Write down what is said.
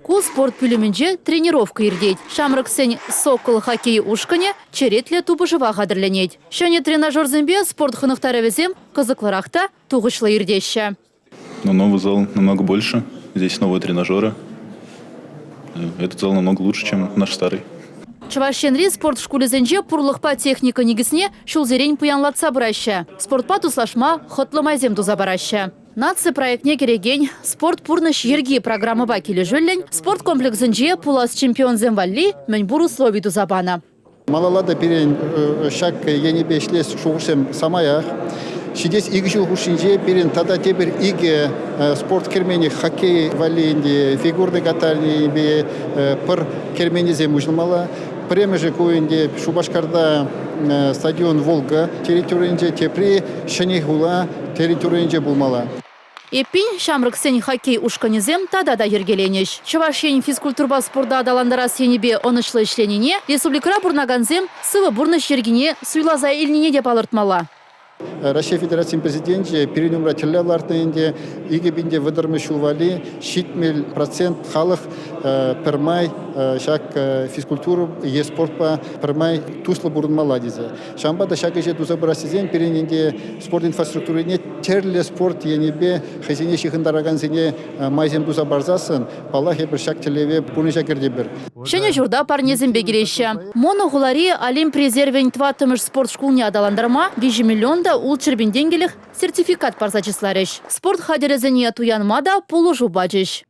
Ку спорт пүлімінде тренировка ирдейд. Шамрыксен сокол хоккей ушкане черетле тубышыва қадырленейд. Шөне тренажер зімбе спорт хынықтары візем қызықлырақта туғышлы ирдейші. Но новый зал намного больше. Здесь новые тренажеры. Этот зал намного лучше, чем наш старый. Чувашенри спорт школезенже пурлықпа техника негізіне шулзерень пуянлатса бұраща. Спортпа туслашма хотлымайзем туза бараща. Нация проектне кереген спорт пурныш ерги программыба келі жөллен спорт комплексенже пулас чемпион земвалли мәнбур условий тузабана. Малалада перен шак енебе шлес шуғышем самаях. Шидес игжи хушинже перен тада тебер иге спорт кермени хоккей валинде фигурный катание бе пыр керменизе мужлмала. Премеже коенде Шубашкарда стадион Волга территориенде тепри шенихула территориенде булмала. Эппин шамрыксен хоккей ушканезем тада да ергеленеш. Чувашень физкультурба спорда адаландара сенебе онышлы ишленіне, республикара бурнаганзем сывы бурныш ергене суйлаза илнине деп алыртмала. Россия Федерациясының президенті перенумра телевлартынде игебинде выдырмы шулвали 70% халық пермай шак физкультуру е спортпа пермай туслы бурынмала дезе. Шамбада шак еже туза бұрасызен перененде спорт инфраструктурыне терлі спорт енебе хазине шихындараган зене майзем туза барзасын, палахе бір шак телеве пунежа керде бір. Шене журда парнезем бегереща. Моно гулари алим презервень тватымыш спорт шкулне адаландарма 5 миллионда ул чербенденгелих сертификат парзачысларыш. Спорт хадерезене туянмада пулу жубачыш.